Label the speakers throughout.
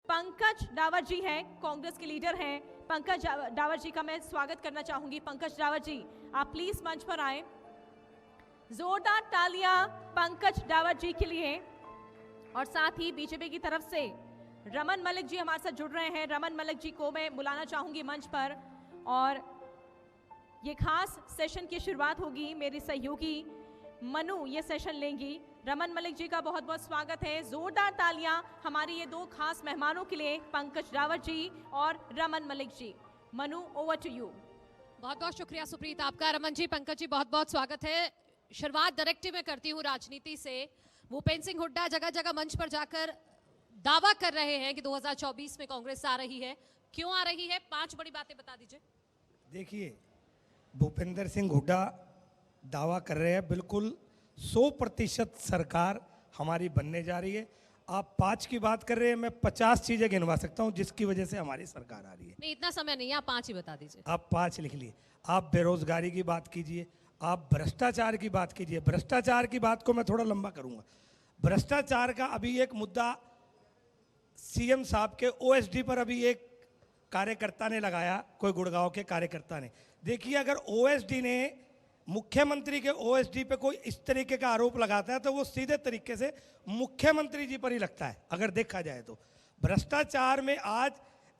Speaker 1: पंकज डावर जी हैं, कांग्रेस के लीडर हैं। पंकज डावर जी का मैं स्वागत करना चाहूंगी। पंकज डावर जी, आप प्लीज मंच पर आए। जोरदार तालियां पंकज डावर जी के लिए। और साथ ही बीजेपी की तरफ से रमन मलिक जी हमारे साथ जुड़ रहे हैं। रमन मलिक जी को मैं बुलाना चाहूंगी मंच पर। और ये खास सेशन की शुरुआत होगी, मेरी सहयोगी मनु ये सेशन लेंगी। रमन मलिक जी का बहुत बहुत स्वागत है। जोरदार तालियां हमारी ये दो खास मेहमानों के लिए, पंकज डावर जी और Raman Malik ji. Manu, over to you.
Speaker 2: बहुत बहुत शुक्रिया सुप्रीत आपका। रमन जी, पंकज जी, बहुत बहुत स्वागत है। शुरुआत डायरेक्टली में करती हूँ राजनीति से। भूपेंद्र सिंह हुड्डा जगह जगह मंच पर जाकर दावा कर रहे हैं कि 2024 में कांग्रेस आ रही है। क्यों आ रही है? 5 बड़ी बातें बता दीजिए।
Speaker 3: देखिए, भूपेंद्र सिंह हुड्डा दावा कर रहे हैं बिल्कुल 100% सरकार हमारी बनने जा रही है। आप 5 की बात कर रहे हैं, मैं 50 चीजें गिनवा सकता हूं जिसकी वजह से हमारी सरकार आ रही है।
Speaker 2: नहीं, इतना समय नहीं है, आप 5 ही बता दीजिए।
Speaker 3: आप 5 लिख लिए। आप बेरोजगारी की बात कीजिए, आप भ्रष्टाचार की बात कीजिए। भ्रष्टाचार की बात को मैं थोड़ा लंबा करूंगा। भ्रष्टाचार का अभी एक मुद्दा सीएम साहब के ओएसडी पर अभी एक कार्यकर्ता ने लगाया, कोई गुड़गांव के कार्यकर्ता ने। देखिए, अगर ओएसडी ने मुख्यमंत्री के ओएसडी पे कोई इस तरीके का आरोप लगाता है तो वो सीधे तरीके से मुख्यमंत्री जी पर ही लगता है, अगर देखा जाए तो। भ्रष्टाचार में आज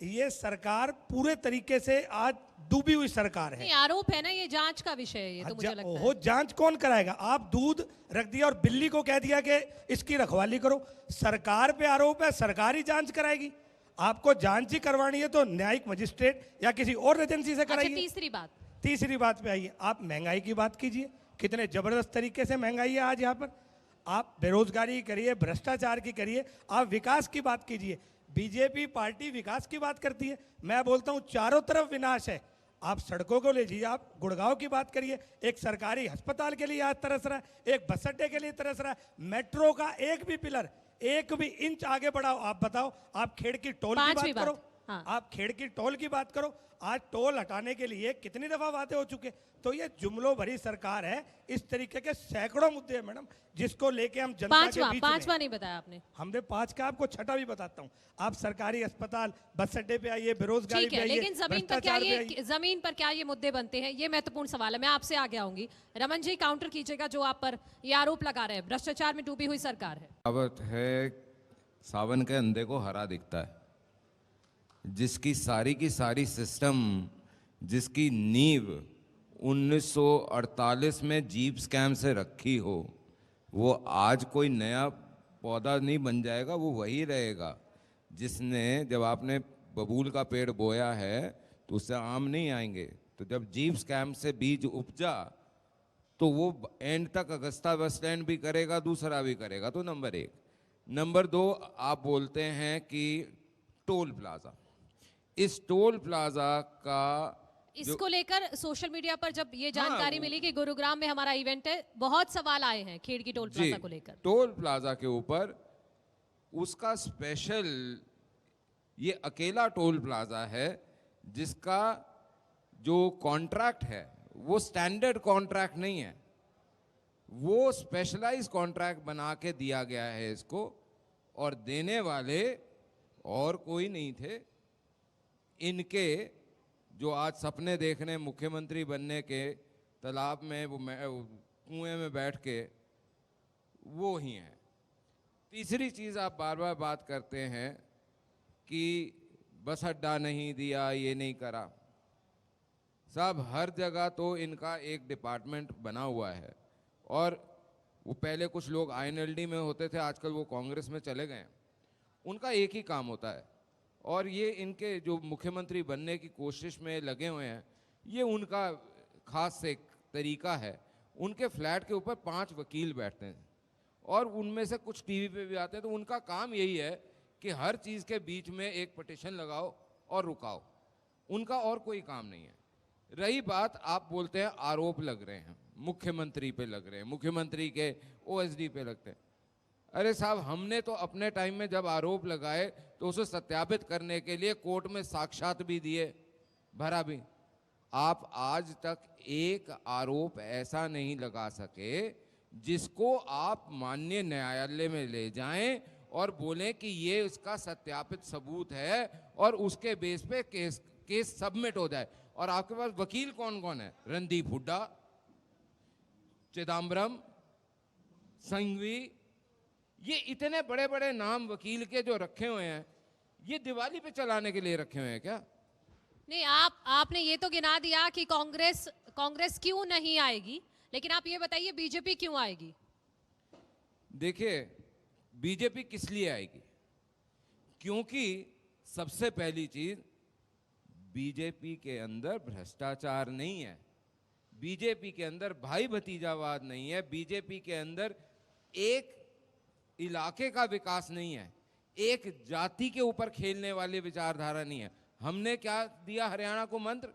Speaker 3: ये सरकार पूरे तरीके से आज डूबी हुई सरकार है।
Speaker 2: नहीं, आरोप है ना, ये जांच का विषय है। ये तो मुझे लगता है
Speaker 3: जांच कौन कराएगा? आप दूध रख दिया और बिल्ली को कह दिया कि इसकी रखवाली करो। सरकार पे आरोप है, सरकार ही जांच कराएगी। आपको जांच ही करवानी है तो न्यायिक मजिस्ट्रेट या किसी और एजेंसी से कराइए। तीसरी बात पे आइए। आप महंगाई की बात कीजिए, कितने जबरदस्त तरीके से महंगाई है आज यहाँ पर। आप बेरोजगारी करिए, भ्रष्टाचार की करिए, आप विकास की बात कीजिए। बीजेपी पार्टी विकास की बात करती है, मैं बोलता हूँ चारों तरफ विनाश है। आप सड़कों को ले जाइए, आप गुड़गांव की बात करिए, एक सरकारी अस्पताल के लिए आज तरस रहा है, एक बस अड्डे के लिए तरस रहा है। मेट्रो का एक भी पिलर, एक भी इंच आगे बढ़ाओ। आप बताओ, आप खेड़ की टोल की बात करो। हाँ। आप खेड़ की टोल की बात करो। आज टोल हटाने के लिए कितनी दफा वादे हो चुके। तो ये जुमलों भरी सरकार है। इस तरीके के सैकड़ों मुद्दे हैं मैडम, जिसको लेके हम जनता के बीच में।
Speaker 2: पांचवा नहीं बताया आपने।
Speaker 3: हमने 5 का, आपको 6ठा भी बताता हूँ। आप सरकारी अस्पताल, बस अड्डे पे आइए, बेरोजगारी पे आइए,
Speaker 2: लेकिन जमीन पर क्या ये मुद्दे बनते हैं? ये महत्वपूर्ण सवाल है। मैं आपसे आगे आऊंगी। रमन जी, काउंटर कीजिएगा जो आप पर ये आरोप लगा रहे हैं, भ्रष्टाचार में डूबी हुई सरकार है।
Speaker 4: कहावत है, सावन के अंधे को हरा दिखता है। जिसकी सारी की सारी सिस्टम, जिसकी नींव 1948 में जीप स्कैम से रखी हो, वो आज कोई नया पौधा नहीं बन जाएगा, वो वही रहेगा। जिसने, जब आपने बबूल का पेड़ बोया है तो उससे आम नहीं आएंगे। तो जब जीप स्कैम से बीज उपजा तो वो एंड तक अगस्ता बस स्टैंड भी करेगा, दूसरा भी करेगा। तो नंबर 1। नंबर 2, आप बोलते हैं कि टोल प्लाजा, इस टोल प्लाजा का
Speaker 2: इसको लेकर सोशल मीडिया पर जब ये जानकारी मिली कि गुरुग्राम में हमारा इवेंट है, बहुत सवाल आए हैं खेड़ की टोल प्लाजा को लेकर।
Speaker 4: टोल प्लाजा के ऊपर उसका स्पेशल, ये अकेला टोल प्लाजा है जिसका जो कॉन्ट्रैक्ट है वो स्टैंडर्ड कॉन्ट्रैक्ट नहीं है, वो स्पेशलाइज कॉन्ट्रैक्ट बना के दिया गया है इसको। और देने वाले और कोई नहीं थे, इनके जो आज सपने देख रहे हैं मुख्यमंत्री बनने के, तालाब में वो कुएं में बैठ के, वो ही हैं। तीसरी चीज़, आप बार बार बात करते हैं कि बस अड्डा नहीं दिया, ये नहीं करा। साहब, हर जगह तो इनका एक डिपार्टमेंट बना हुआ है। और वो पहले कुछ लोग आईएनएलडी में होते थे, आजकल वो कांग्रेस में चले गए। उनका एक ही काम होता है, और ये इनके जो मुख्यमंत्री बनने की कोशिश में लगे हुए हैं, ये उनका खास एक तरीका है। उनके फ्लैट के ऊपर 5 वकील बैठते हैं और उनमें से कुछ टीवी पे भी आते हैं। तो उनका काम यही है कि हर चीज़ के बीच में एक पिटीशन लगाओ और रुकाओ। उनका और कोई काम नहीं है। रही बात, आप बोलते हैं आरोप लग रहे हैं, मुख्यमंत्री पे लग रहे हैं, मुख्यमंत्री के ओएसडी पे लगते हैं। अरे साहब, हमने तो अपने टाइम में जब आरोप लगाए तो उसे सत्यापित करने के लिए कोर्ट में साक्ष्यात भी दिए, भरा भी। आप आज तक एक आरोप ऐसा नहीं लगा सके जिसको आप माननीय न्यायालय में ले जाएं और बोलें कि ये इसका सत्यापित सबूत है और उसके बेस पे केस सबमिट हो जाए। और आपके पास वकील कौन कौन है? रणदीप हुड्डा, चिदम्बरम, संघवी, ये इतने बड़े बड़े नाम वकील के जो रखे हुए हैं, ये दिवाली पे चलाने के लिए रखे हुए हैं क्या?
Speaker 2: नहीं, आपने ये तो गिना दिया कि कांग्रेस क्यों नहीं आएगी, लेकिन आप ये बताइए बीजेपी क्यों आएगी?
Speaker 4: देखिए, बीजेपी किस लिए आएगी? क्योंकि सबसे पहली चीज, बीजेपी के अंदर भ्रष्टाचार नहीं है, बीजेपी के अंदर भाई भतीजावाद नहीं है, बीजेपी के अंदर एक इलाके का विकास नहीं है, एक जाति के ऊपर खेलने वाली विचारधारा नहीं है। हमने क्या दिया हरियाणा को मंत्र?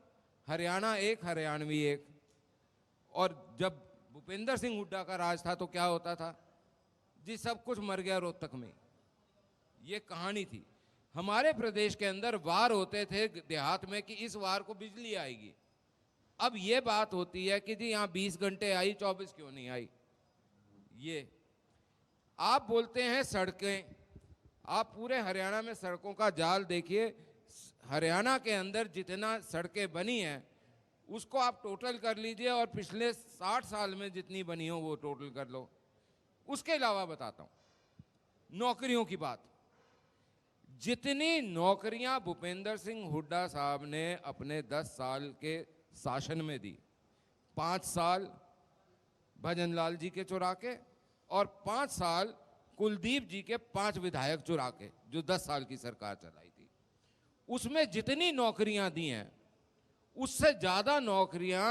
Speaker 4: हरियाणा एक, हरियाणवी एक। और जब भूपेंद्र सिंह हुड्डा का राज था तो क्या होता था जी? सब कुछ मर गया रोहतक में, ये कहानी थी। हमारे प्रदेश के अंदर वार होते थे देहात में कि इस वार को बिजली आएगी। अब ये बात होती है कि जी यहाँ 20 घंटे आई, 24 क्यों नहीं आई? ये आप बोलते हैं सड़कें, आप पूरे हरियाणा में सड़कों का जाल देखिए। हरियाणा के अंदर जितना सड़कें बनी हैं उसको आप टोटल कर लीजिए और पिछले 60 साल में जितनी बनी हो वो टोटल कर लो। उसके अलावा बताता हूं नौकरियों की बात। जितनी नौकरियां भूपेंद्र सिंह हुड्डा साहब ने अपने 10 साल के शासन में दी, 5 साल भजनलाल जी के चुरा के और 5 साल कुलदीप जी के 5 विधायक चुरा के, जो 10 साल की सरकार चलाई थी, उसमें जितनी नौकरियां दी हैं उससे ज्यादा नौकरियां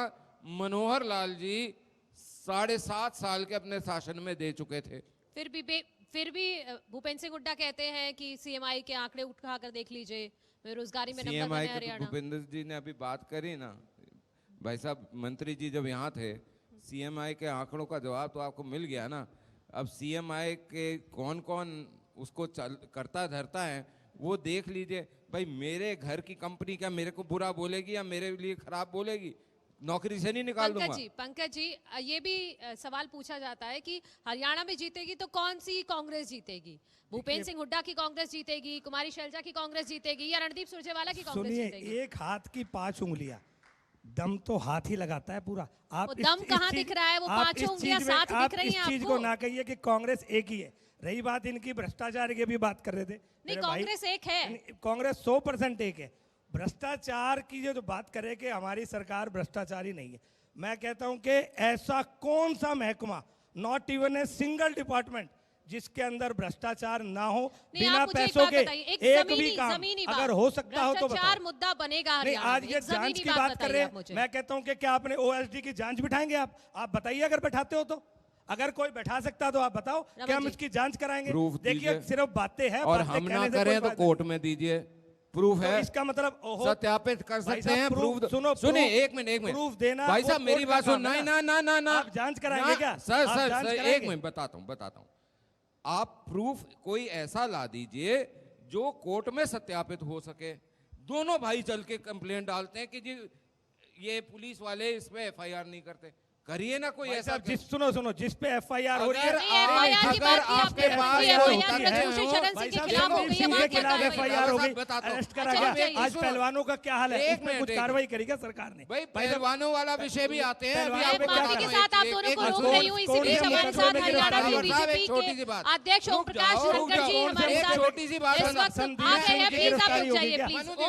Speaker 4: मनोहर लाल जी 7.5 साल के अपने शासन में दे चुके थे।
Speaker 2: फिर भी भूपेंद्र सिंह हुड्डा कहते हैं कि सीएमआई के आंकड़े उठाकर देख लीजिए, बेरोजगारी में नंबर वन है हरियाणा।
Speaker 4: भूपेंद्र जी ने अभी बात करी ना, भाई साहब मंत्री जी जब यहाँ थे, सीएमआई के आंकड़ों का जवाब तो आपको मिल गया ना। अब सीएमआई के कौन कौन उसको करता धरता है वो देख लीजिए। भाई मेरे घर की कंपनी क्या मेरे को बुरा बोलेगी या मेरे लिए खराब बोलेगी? नौकरी से नहीं निकाल दूंगा।
Speaker 2: पंकज जी, ये भी सवाल पूछा जाता है कि हरियाणा में जीतेगी तो कौन सी कांग्रेस जीतेगी? भूपेंद्र सिंह हुड्डा की कांग्रेस जीतेगी, कुमारी शैलजा की कांग्रेस जीतेगी, या रणदीप सुरजेवाला की कांग्रेस जीतेगी?
Speaker 3: सुनिए, एक हाथ की 5 उंगलियां, दम तो हाथ ही लगाता है पूरा। आप
Speaker 2: दम कहाँ दिख रहा है? वो 5 उंगलियां साथ दिख रही हैं आपको?
Speaker 3: इस चीज को ना कहिए कि कांग्रेस एक ही है। रही बात इनकी भ्रष्टाचार की भी बात कर रहे थे,
Speaker 2: नहीं, कांग्रेस एक है,
Speaker 3: कांग्रेस 100% एक है। भ्रष्टाचार की जो बात करें कि हमारी सरकार भ्रष्टाचारी नहीं है, मैं कहता हूं कि ऐसा कौन सा महकमा, not even a single department, जिसके अंदर भ्रष्टाचार ना हो, बिना पैसों के एक भी काम अगर हो सकता हो तो बताओ।
Speaker 2: मुद्दा बनेगा
Speaker 3: नहीं, आज ये जांच की बात कर रहे हैं, मैं कहता हूं कि क्या आपने ओएसडी की जांच बिठाएंगे? आप बताइए, अगर बैठाते हो तो। अगर कोई बैठा सकता तो आप बताओ, क्या हम इसकी जांच कराएंगे? देखिए, सिर्फ बातें हैं
Speaker 4: और हम ना करें तो कोर्ट में दीजिए, प्रूफ है।
Speaker 3: इसका मतलब
Speaker 4: सत्यापित कर सकते हैं, प्रूफ। सुनिए, एक मिनट
Speaker 3: प्रूफ देना।
Speaker 4: भाई साहब मेरी बात सुन। नहीं ना ना ना ना,
Speaker 3: आप जांच कराएंगे क्या?
Speaker 4: सर एक मिनट बताता हूँ। आप प्रूफ कोई ऐसा ला दीजिए जो कोर्ट में सत्यापित हो सके। दोनों भाई चल के कंप्लेंट डालते हैं कि जी ये पुलिस वाले इस पे एफआईआर नहीं करते। करिए ना कोई ऐसा।
Speaker 3: सुनो, जिस पे एफआईआर हो रही है,
Speaker 4: अगर आपके पास
Speaker 3: एफआईआर हो गई, अरेस्ट करा गया, आज पहलवानों का क्या हाल है? इसमें कुछ कार्रवाई करेगा सरकार ने?
Speaker 4: भाई पहलवानों वाला विषय भी आते हैं।
Speaker 2: के साथ आप दोनों को रोक रही हूँ, इसी बीच हमारे साथ हरियाणा की बीजेपी के अध्यक्ष ओम प्रकाश धनखड़ जी हमारे साथ
Speaker 4: छोटी सी बात
Speaker 2: इस वक्त आ गए हैं। प्लीज आप रुक जाइए, प्लीज।